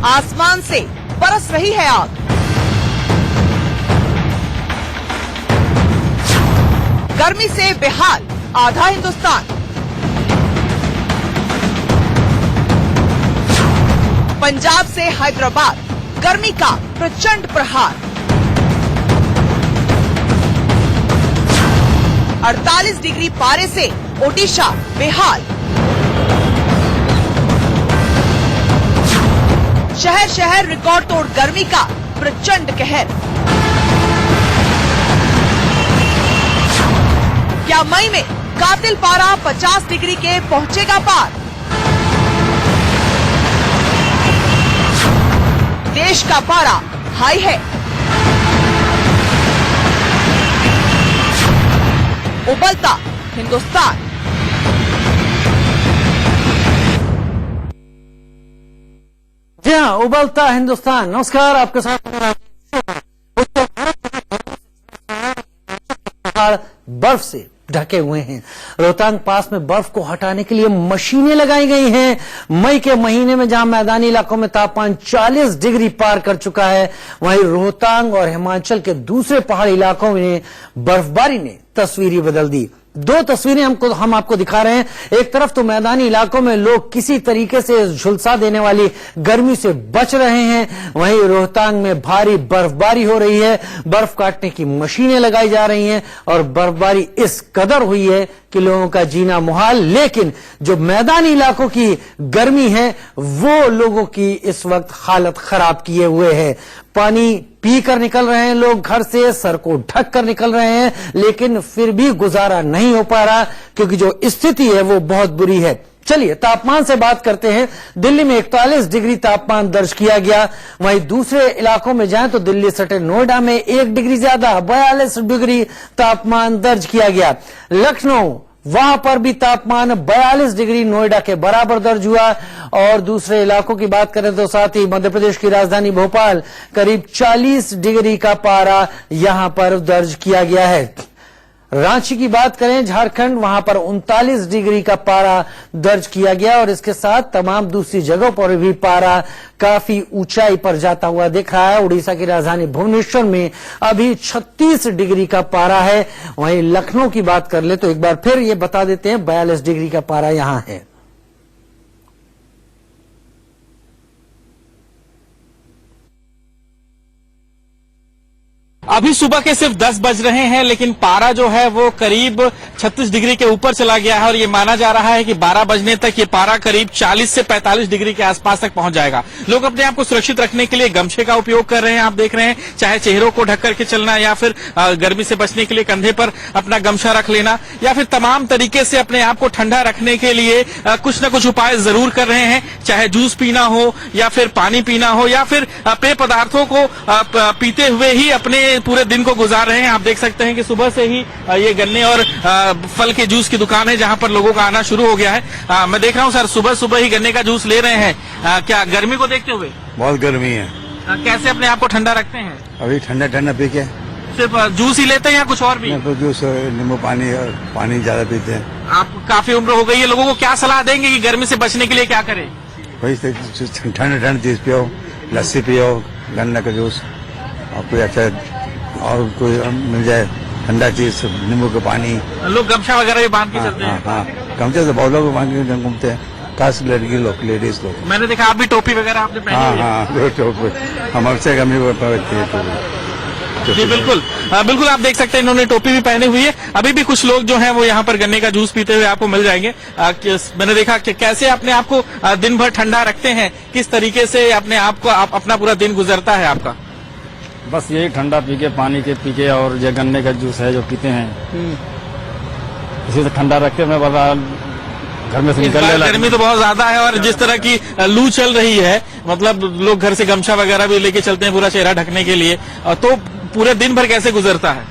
आसमान से बरस रही है आग। गर्मी से बेहाल आधा हिंदुस्तान। पंजाब से हैदराबाद गर्मी का प्रचंड प्रहार। 48 डिग्री पारे से ओडिशा बेहाल। शहर शहर रिकॉर्ड तोड़ गर्मी का प्रचंड कहर। क्या मई में कातिल पारा 50 डिग्री के पहुंचेगा पार? देश का पारा हाई है। उबलता हिंदुस्तान। जी हाँ, उबलता हिंदुस्तान। नमस्कार, आपके साथ बर्फ से ढके हुए हैं। रोहतांग पास में बर्फ को हटाने के लिए मशीनें लगाई गई हैं। मई के महीने में जहां मैदानी इलाकों में तापमान 40 डिग्री पार कर चुका है, वहीं रोहतांग और हिमाचल के दूसरे पहाड़ी इलाकों में बर्फबारी ने तस्वीर ही बदल दी। दो तस्वीरें हम आपको दिखा रहे हैं। एक तरफ तो मैदानी इलाकों में लोग किसी तरीके से झुलसा देने वाली गर्मी से बच रहे हैं, वहीं रोहतांग में भारी बर्फबारी हो रही है। बर्फ काटने की मशीनें लगाई जा रही हैं और बर्फबारी इस कदर हुई है कि लोगों का जीना मुहाल। लेकिन जो मैदानी इलाकों की गर्मी है वो लोगों की इस वक्त हालत खराब किए हुए है। पानी पी कर निकल रहे हैं लोग घर से, सर को ढक कर निकल रहे हैं, लेकिन फिर भी गुजारा नहीं हो पा रहा क्योंकि जो स्थिति है वो बहुत बुरी है। चलिए तापमान से बात करते हैं। दिल्ली में 41 डिग्री तापमान दर्ज किया गया। वहीं दूसरे इलाकों में जाएं तो दिल्ली सटे नोएडा में 1 डिग्री ज्यादा 42 डिग्री तापमान दर्ज किया गया। लखनऊ वहां पर भी तापमान 42 डिग्री नोएडा के बराबर दर्ज हुआ। और दूसरे इलाकों की बात करें तो साथ ही मध्य प्रदेश की राजधानी भोपाल करीब 40 डिग्री का पारा यहां पर दर्ज किया गया है। रांची की बात करें झारखंड, वहां पर 39 डिग्री का पारा दर्ज किया गया और इसके साथ तमाम दूसरी जगहों पर भी पारा काफी ऊंचाई पर जाता हुआ दिख रहा है। उड़ीसा की राजधानी भुवनेश्वर में अभी 36 डिग्री का पारा है। वहीं लखनऊ की बात कर ले तो एक बार फिर ये बता देते हैं 42 डिग्री का पारा यहां है। अभी सुबह के सिर्फ 10 बज रहे हैं, लेकिन पारा जो है वो करीब 36 डिग्री के ऊपर चला गया है और ये माना जा रहा है कि 12 बजने तक ये पारा करीब 40 से 45 डिग्री के आसपास तक पहुंच जाएगा। लोग अपने आप को सुरक्षित रखने के लिए गमछे का उपयोग कर रहे हैं। आप देख रहे हैं, चाहे चेहरों को ढक करके चलना या फिर गर्मी से बचने के लिए कंधे पर अपना गमछा रख लेना या फिर तमाम तरीके से अपने आप को ठंडा रखने के लिए कुछ न कुछ उपाय जरूर कर रहे हैं। चाहे जूस पीना हो या फिर पानी पीना हो या फिर पेय पदार्थों को पीते हुए ही अपने पूरे दिन को गुजार रहे हैं। आप देख सकते हैं कि सुबह से ही ये गन्ने और फल के जूस की दुकान है जहां पर लोगों का आना शुरू हो गया है। मैं देख रहा हूं सर, सुबह सुबह ही गन्ने का जूस ले रहे हैं। क्या गर्मी को देखते हुए? बहुत गर्मी है। कैसे अपने आप को ठंडा रखते हैं? अभी ठंडा ठंडा पी के। सिर्फ जूस ही लेते हैं या कुछ और भी? तो जूस, नींबू पानी और पानी ज्यादा पीते हैं। आप काफी उम्र हो गई है, लोगों को क्या सलाह देंगे कि गर्मी से बचने के लिए क्या करें? वही ठंडा ठंडा चीज पियो, लस्सी पियो, गन्ना का जूस और कोई अच्छा और कोई मिल जाए ठंडा चीज, नींबू का पानी। लोग गमछा वगैरह भी बांध के चलते हैं। हाँ, गमछा से बहुत लोग बांध के घूमते हैं, खास लड़की लोग, लेडीज लोग। मैंने देखा आप भी टोपी वगैरह आपने पहनी हुई है। हाँ, टोपी हम अक्सर गमी पहनते हैं। जी बिल्कुल, बिल्कुल आप देख सकते हैं इन्होंने टोपी भी पहनी हुई है। अभी भी कुछ लोग जो हैं वो यहाँ पर गन्ने का जूस पीते हुए आपको मिल जाएंगे। मैंने देखा कि कैसे अपने आप को दिन भर ठंडा रखते हैं, किस तरीके से अपने आप को अपना पूरा दिन गुजरता है आपका। बस यही ठंडा पी के, पानी के पी के और ये गन्ने का जूस है जो पीते हैं, इसी से ठंडा रखते हैं। घर में से निकलने गर्मी तो बहुत ज्यादा है और जिस तरह की लू चल रही है, मतलब लोग घर से गमछा वगैरह भी लेके चलते हैं पूरा चेहरा ढकने के लिए। तो पूरे दिन भर कैसे गुजरता है?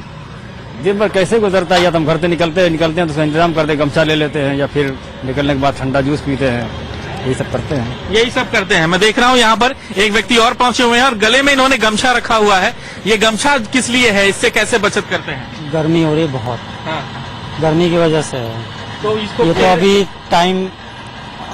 दिन भर कैसे गुजरता है, या तो हम घर से निकलते हैं तो उसका इंतजाम करते हैं, गमछा ले लेते हैं या फिर निकलने के बाद ठंडा जूस पीते हैं, यही सब करते हैं। मैं देख रहा हूँ यहाँ पर एक व्यक्ति और पहुंचे हुए हैं और गले में इन्होंने गमछा रखा हुआ है। ये गमछा किस लिए है, इससे कैसे बचत करते हैं? गर्मी हो रही है बहुत। हाँ। गर्मी की वजह से है। तो इसको ये तो अभी टाइम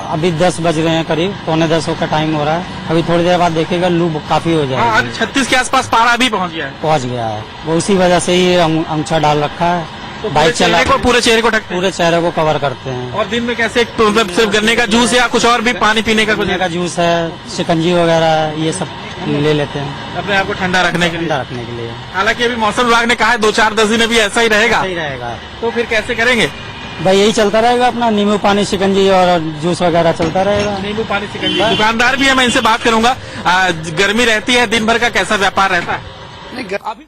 अभी 10 बज रहे हैं, करीब 9:45 का टाइम हो रहा है। अभी थोड़ी देर बाद देखेगा लू काफी हो जाएगा। 36 के आसपास पारा अभी पहुंच गया है। पहुंच गया है, वो उसी वजह से ही अंगूठा डाल रखा है। तो बाइक चला पूरे चेहरे को ढकते हैं? पूरे चेहरे को कवर करते हैं। और दिन में कैसे, तो मतलब सिर्फ गन्ने का जूस या कुछ और भी, पानी पीने का कुछ? गन्ने का जूस है, शिकंजी वगैरह ये सब ले लेते हैं अपने आप को ठंडा रखने के लिए। ठंडा रखने के लिए। हालांकि अभी मौसम विभाग ने कहा है 2-4-10 दिन अभी ऐसा ही रहेगा। सही रहेगा। तो फिर कैसे करेंगे? भाई यही चलता रहेगा अपना, नींबू पानी, शिकंजी और जूस वगैरह चलता रहेगा। नींबू पानी, शिकंजी। दुकानदार भी है, मैं इनसे बात करूंगा। गर्मी रहती है, दिन भर का कैसा व्यापार रहता है? अभी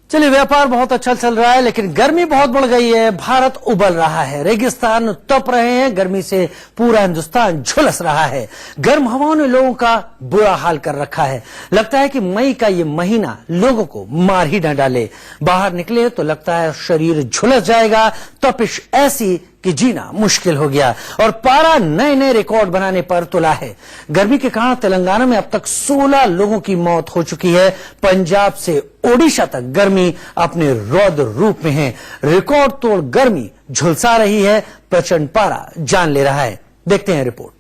चलिए, व्यापार बहुत अच्छा चल रहा है, लेकिन गर्मी बहुत बढ़ गई है। भारत उबल रहा है, रेगिस्तान तप रहे हैं, गर्मी से पूरा हिंदुस्तान झुलस रहा है। गर्म हवाओं ने लोगों का बुरा हाल कर रखा है। लगता है कि मई का ये महीना लोगों को मार ही न डाले। बाहर निकले तो लगता है शरीर झुलस जाएगा। तपिश ऐसी कि जीना मुश्किल हो गया और पारा नए नए रिकॉर्ड बनाने पर तुला है। गर्मी के कारण तेलंगाना में अब तक 16 लोगों की मौत हो चुकी है। पंजाब से ओडिशा तक गर्मी अपने रौद्र रूप में है। रिकॉर्ड तोड़ गर्मी झुलसा रही है, प्रचंड पारा जान ले रहा है। देखते हैं रिपोर्ट।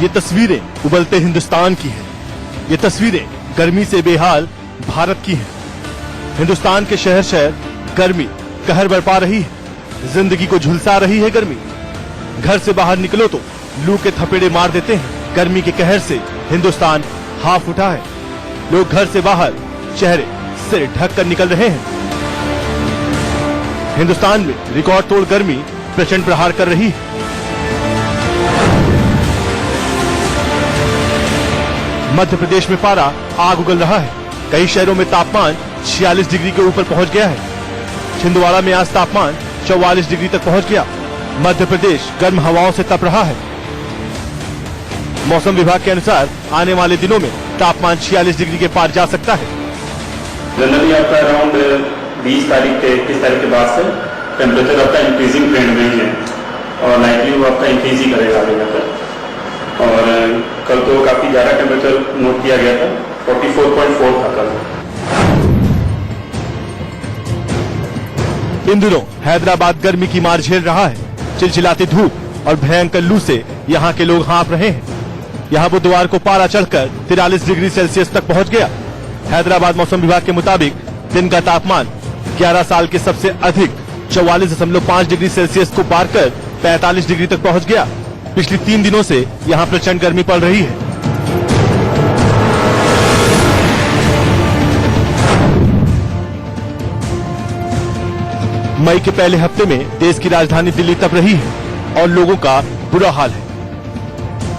ये तस्वीरें उबलते हिंदुस्तान की हैं। ये तस्वीरें गर्मी से बेहाल भारत की हैं। हिंदुस्तान के शहर शहर गर्मी कहर बरपा रही है। जिंदगी को झुलसा रही है गर्मी। घर से बाहर निकलो तो लू के थपेड़े मार देते हैं। गर्मी के कहर से हिंदुस्तान हाफ उठा है। लोग घर से बाहर चेहरे सिर ढक कर निकल रहे हैं। हिंदुस्तान में रिकॉर्ड तोड़ गर्मी प्रचंड प्रहार कर रही है। मध्य प्रदेश में पारा आग उगल रहा है। कई शहरों में तापमान 46 डिग्री के ऊपर पहुंच गया है। छिंदवाड़ा में आज तापमान 44 डिग्री तक पहुंच गया। मध्य प्रदेश गर्म हवाओं से तप रहा है। मौसम विभाग के अनुसार आने वाले दिनों में तापमान 46 डिग्री के पार जा सकता है। जनरली आपका अराउंड 20 तारीख के 21 तारीख के बाद से टेम्परेचर आपका इंक्रीजिंग ट्रेंड में ही है और लाइटली वो आपका इंक्रीज ही करेगा आगे जाकर। और कल तो काफी ज्यादा टेम्परेचर नोट किया गया था, 44.4 था कल। इन दिनों हैदराबाद गर्मी की मार झेल रहा है। चिलचिलाती धूप और भयंकर लू से यहाँ के लोग हाँफ रहे हैं। यहाँ बुधवार को पारा चढ़कर 43 डिग्री सेल्सियस तक पहुँच गया। हैदराबाद मौसम विभाग के मुताबिक दिन का तापमान 11 साल के सबसे अधिक 44.5 डिग्री सेल्सियस को पार कर 45 डिग्री तक पहुँच गया। पिछले 3 दिनों से यहाँ प्रचंड गर्मी पड़ रही है। मई के पहले हफ्ते में देश की राजधानी दिल्ली तप रही है और लोगों का बुरा हाल है।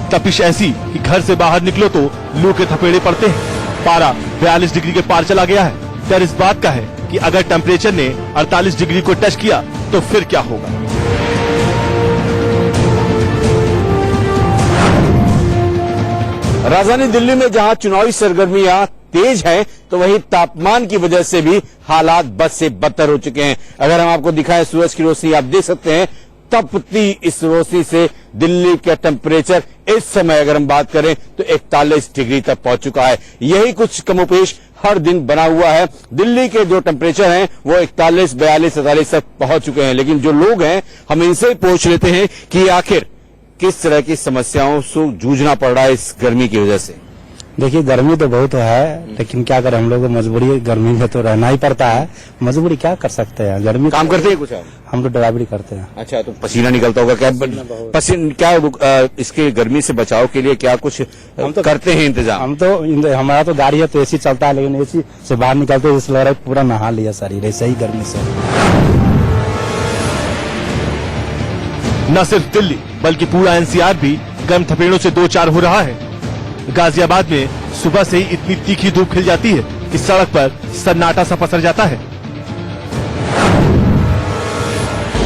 तपिश ऐसी कि घर से बाहर निकलो तो लू के थपेड़े पड़ते हैं। पारा 42 डिग्री के पार चला गया है। डर इस बात का है कि अगर टेम्परेचर ने 48 डिग्री को टच किया तो फिर क्या होगा। राजधानी दिल्ली में जहां चुनावी सरगर्मियां तेज हैं, तो वहीं तापमान की वजह से भी हालात बद से बदतर हो चुके हैं। अगर हम आपको दिखाएं सूरज की रोशनी, आप देख सकते हैं तपती इस रोशनी से दिल्ली का टेम्परेचर इस समय अगर हम बात करें तो 41 डिग्री तक पहुंच चुका है। यही कुछ कमोपेश हर दिन बना हुआ है। दिल्ली के जो टेम्परेचर हैं वो 41, 42, 43 तक पहुंच चुके हैं। लेकिन जो लोग हैं, हम इनसे पूछ लेते हैं कि आखिर किस तरह की समस्याओं से जूझना पड़ रहा है इस गर्मी की वजह से। देखिए, गर्मी तो बहुत है, लेकिन क्या करें, हम लोग को मजबूरी, गर्मी में तो रहना ही पड़ता है। मजबूरी क्या कर सकते हैं, गर्मी। काम करते हैं कुछ आप? हम लोग ड्राइवरी करते हैं। अच्छा, तो पसीना निकलता होगा क्या? पसीना क्या इसके गर्मी से बचाव के लिए क्या कुछ हम तो करते हैं इंतजाम? हम तो हमारा तो गाड़ी है तो एसी चलता है, लेकिन एसी से बाहर निकलते इसलिए लग रहा है पूरा नहा लिया शरीर ऐसे ही गर्मी से। न सिर्फ दिल्ली बल्कि पूरा एनसीआर भी गर्म थपेड़ों से दो चार हो रहा है। गाजियाबाद में सुबह से ही इतनी तीखी धूप खिल जाती है कि सड़क पर सन्नाटा सा पसर जाता है।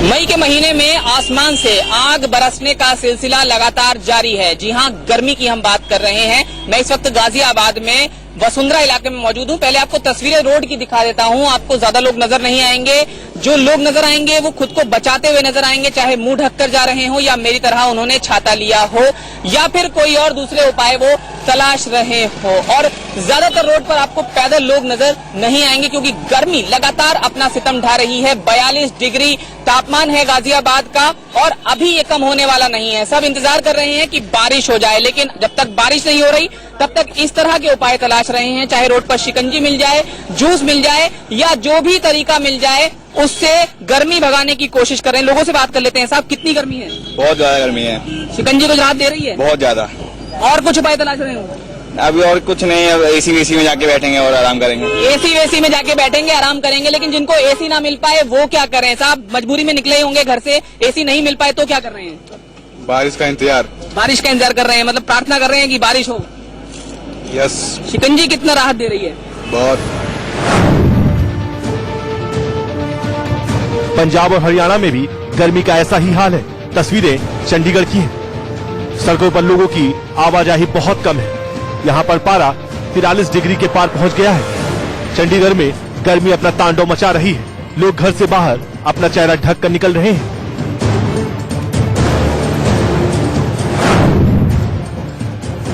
मई के महीने में आसमान से आग बरसने का सिलसिला लगातार जारी है। जी हां, गर्मी की हम बात कर रहे हैं। मैं इस वक्त गाजियाबाद में वसुंधरा इलाके में मौजूद हूं। पहले आपको तस्वीरें रोड की दिखा देता हूं, आपको ज्यादा लोग नजर नहीं आएंगे। जो लोग नजर आएंगे वो खुद को बचाते हुए नजर आएंगे, चाहे मुंह ढककर जा रहे हो या मेरी तरह उन्होंने छाता लिया हो या फिर कोई और दूसरे उपाय वो तलाश रहे हो। और ज्यादातर रोड पर आपको पैदल लोग नजर नहीं आएंगे क्योंकि गर्मी लगातार अपना सितम ढा रही है। 42 डिग्री तापमान है गाजियाबाद का और अभी ये कम होने वाला नहीं है। सब इंतजार कर रहे हैं कि बारिश हो जाए, लेकिन जब तक बारिश नहीं हो रही तब तक इस तरह के उपाय तलाश रहे हैं, चाहे रोड पर शिकंजी मिल जाए, जूस मिल जाए या जो भी तरीका मिल जाए उससे गर्मी भगाने की कोशिश कर रहे हैं। लोगों से बात कर लेते हैं। साहब, कितनी गर्मी है? बहुत ज्यादा गर्मी है। शिकंजी कुछ राहत दे रही है? बहुत ज्यादा। और कुछ उपाय तलाश रहे हो? अभी और कुछ नहीं, अब एसी वेसी में जाके बैठेंगे और आराम करेंगे। एसी वेसी में जाके बैठेंगे, आराम करेंगे, लेकिन जिनको एसी ना मिल पाए वो क्या कर रहे हैं? साहब, मजबूरी में निकले होंगे घर से, एसी नहीं मिल पाए तो क्या कर रहे हैं? बारिश का इंतजार। बारिश का इंतजार कर रहे हैं, मतलब प्रार्थना कर रहे हैं कि बारिश हो। यस। शिकंजी कितना राहत दे रही है? बहुत। पंजाब और हरियाणा में भी गर्मी का ऐसा ही हाल है। तस्वीरें चंडीगढ़ की हैं। सड़कों पर लोगों की आवाजाही बहुत कम है। यहाँ पर पारा 43 डिग्री के पार पहुँच गया है। चंडीगढ़ में गर्मी अपना तांडव मचा रही है। लोग घर से बाहर अपना चेहरा ढक कर निकल रहे हैं।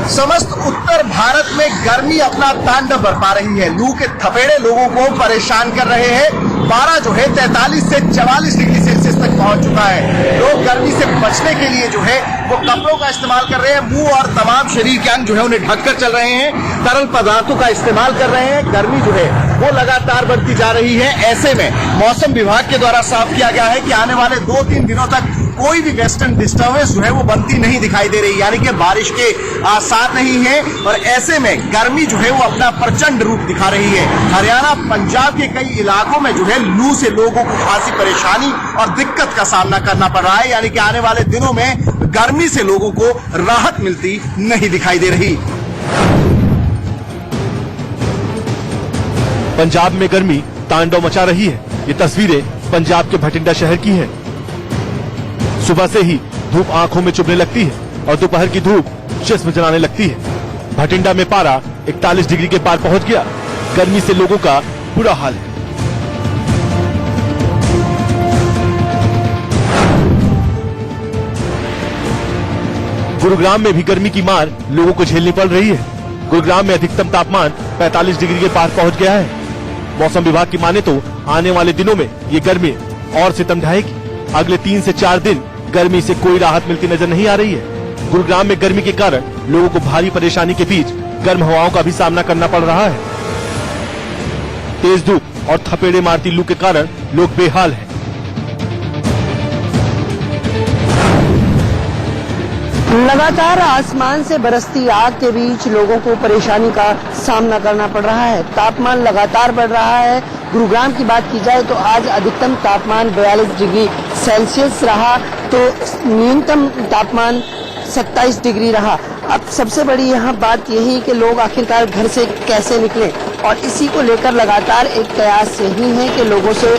समस्त उत्तर भारत में गर्मी अपना तांडव बरपा रही है। लू के थपेड़े लोगों को परेशान कर रहे हैं। पारा जो है 43 से 44 डिग्री सेल्सियस तक पहुंच चुका है। लोग गर्मी से बचने के लिए जो है वो कपड़ों का इस्तेमाल कर रहे हैं। मुंह और तमाम शरीर के अंग जो है उन्हें ढककर चल रहे हैं। तरल पदार्थों का इस्तेमाल कर रहे हैं। गर्मी जो है वो लगातार बढ़ती जा रही है। ऐसे में मौसम विभाग के द्वारा साफ किया गया है कि आने वाले 2-3 दिनों तक कोई भी वेस्टर्न डिस्टर्बेंस जो है वो बनती नहीं दिखाई दे रही, यानी कि बारिश के आसार नहीं है। और ऐसे में गर्मी जो है वो अपना प्रचंड रूप दिखा रही है। हरियाणा, पंजाब के कई इलाकों में जो है लू से लोगों को खासी परेशानी और दिक्कत का सामना करना पड़ रहा है, यानी कि आने वाले दिनों में गर्मी से लोगों को राहत मिलती नहीं दिखाई दे रही। पंजाब में गर्मी तांडव मचा रही है। ये तस्वीरें पंजाब के भटिंडा शहर की हैं। सुबह से ही धूप आंखों में चुभने लगती है और दोपहर की धूप जिस्म जलाने लगती है। भटिंडा में पारा 41 डिग्री के पार पहुंच गया। गर्मी से लोगों का बुरा हाल है। गुरुग्राम में भी गर्मी की मार लोगों को झेलनी पड़ रही है। गुरुग्राम में अधिकतम तापमान 45 डिग्री के पार पहुंच गया है। मौसम विभाग की माने तो आने वाले दिनों में ये गर्मी और सितम ढाएगी। अगले 3 से 4 दिन गर्मी से कोई राहत मिलती नजर नहीं आ रही है। गुरुग्राम में गर्मी के कारण लोगों को भारी परेशानी के बीच गर्म हवाओं का भी सामना करना पड़ रहा है। तेज धूप और थपेड़े मारती लू के कारण लोग बेहाल हैं। लगातार आसमान से बरसती आग के बीच लोगों को परेशानी का सामना करना पड़ रहा है। तापमान लगातार बढ़ रहा है। गुरुग्राम की बात की जाए तो आज अधिकतम तापमान 42 डिग्री सेल्सियस रहा तो न्यूनतम तापमान 27 डिग्री रहा। अब सबसे बड़ी यहाँ बात यही कि लोग आखिरकार घर से कैसे निकलें, और इसी को लेकर लगातार एक प्रयास यही है कि लोगों से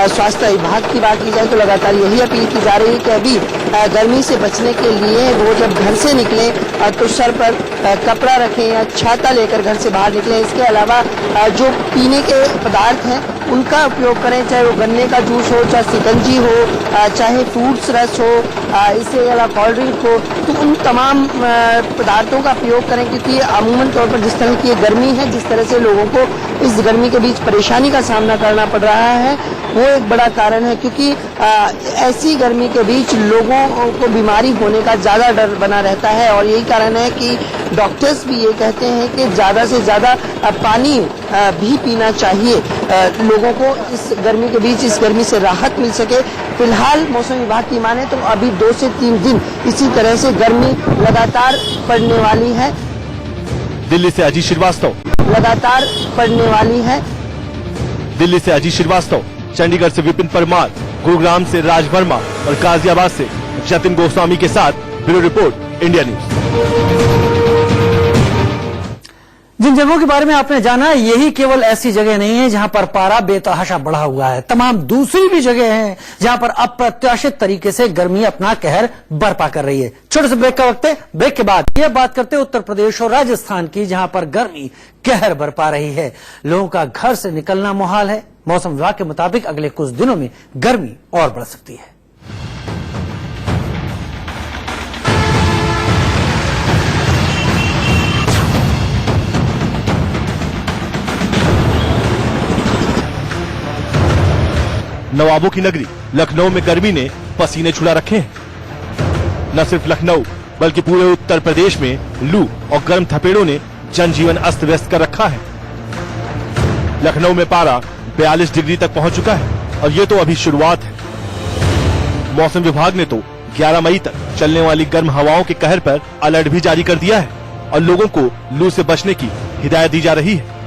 स्वास्थ्य विभाग की बात की जाए तो लगातार यही अपील की जा रही है कि अभी गर्मी से बचने के लिए वो जब घर से निकलें तो सर पर कपड़ा रखें या छाता लेकर घर से बाहर निकलें। इसके अलावा जो पीने के पदार्थ हैं उनका उपयोग करें, चाहे वो गन्ने का जूस हो, चाहे शिकंजी हो, चाहे फ्रूट्स रस हो, इसके अलावा कोल्ड ड्रिंक हो, तो उन तमाम पदार्थों का प्रयोग करें क्योंकि अमूमन तौर पर जिस तरह की गर्मी है, जिस तरह से लोगों को इस गर्मी के बीच परेशानी का सामना करना पड़ रहा है वो एक बड़ा कारण है। क्योंकि ऐसी गर्मी के बीच लोगों को बीमारी होने का ज़्यादा डर बना रहता है और यही कारण है कि डॉक्टर्स भी ये कहते हैं कि ज़्यादा से ज़्यादा पानी भी पीना चाहिए लोगों को इस गर्मी के बीच, इस गर्मी से राहत मिल सके। फिलहाल मौसम विभाग की माने तो अभी 2 से 3 दिन इसी तरह से गर्मी लगातार पड़ने वाली है। दिल्ली से अजीत श्रीवास्तव। लगातार पड़ने वाली है। दिल्ली से अजीत श्रीवास्तव, चंडीगढ़ से विपिन परमार, गुरुग्राम से राज वर्मा और गाजियाबाद से जतिन गोस्वामी के साथ ब्यूरो रिपोर्ट, इंडिया न्यूज। जिन जगहों के बारे में आपने जाना, यही केवल ऐसी जगह नहीं है जहां पर पारा बेतहाशा बढ़ा हुआ है। तमाम दूसरी भी जगह हैं जहां पर अप्रत्याशित तरीके से गर्मी अपना कहर बरपा कर रही है। छोटे से ब्रेक का वक्त है। ब्रेक के बाद यह बात करते हैं उत्तर प्रदेश और राजस्थान की, जहां पर गर्मी कहर बरपा रही है। लोगों का घर से निकलना मुहाल है। मौसम विभाग के मुताबिक अगले कुछ दिनों में गर्मी और बढ़ सकती है। नवाबों की नगरी लखनऊ में गर्मी ने पसीने छुड़ा रखे हैं। न सिर्फ लखनऊ बल्कि पूरे उत्तर प्रदेश में लू और गर्म थपेड़ों ने जनजीवन अस्त व्यस्त कर रखा है। लखनऊ में पारा 42 डिग्री तक पहुंच चुका है और ये तो अभी शुरुआत है। मौसम विभाग ने तो 11 मई तक चलने वाली गर्म हवाओं के कहर पर अलर्ट भी जारी कर दिया है और लोगों को लू से बचने की हिदायत दी जा रही है।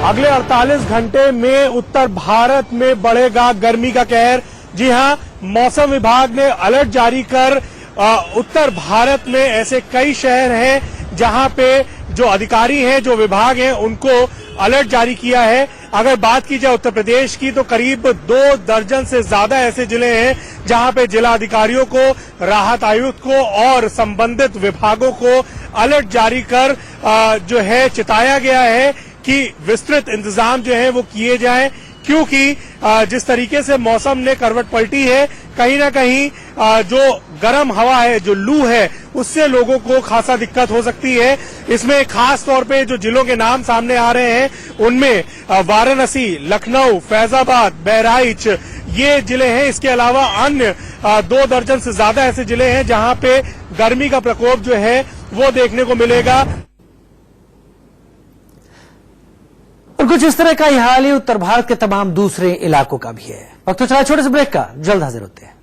अगले 48 घंटे में उत्तर भारत में बढ़ेगा गर्मी का कहर। जी हां, मौसम विभाग ने अलर्ट जारी कर उत्तर भारत में ऐसे कई शहर हैं जहां पे जो अधिकारी हैं, जो विभाग हैं, उनको अलर्ट जारी किया है। अगर बात की जाए उत्तर प्रदेश की तो करीब 2 दर्जन से ज्यादा ऐसे जिले हैं जहां पे जिला अधिकारियों को, राहत आयुक्त को और संबंधित विभागों को अलर्ट जारी कर जो है चिताया गया है कि विस्तृत इंतजाम जो है वो किए जाएं, क्योंकि जिस तरीके से मौसम ने करवट पलटी है, कहीं ना कहीं जो गर्म हवा है, जो लू है, उससे लोगों को खासा दिक्कत हो सकती है। इसमें खास तौर पे जो जिलों के नाम सामने आ रहे हैं उनमें वाराणसी, लखनऊ, फैजाबाद, बहराइच ये जिले हैं। इसके अलावा अन्य 2 दर्जन से ज्यादा ऐसे जिले हैं जहां पे गर्मी का प्रकोप जो है वो देखने को मिलेगा। और कुछ इस तरह का ही हाल ही उत्तर भारत के तमाम दूसरे इलाकों का भी है। वक्त तो चला छोटे से ब्रेक का, जल्द हाजिर होते हैं।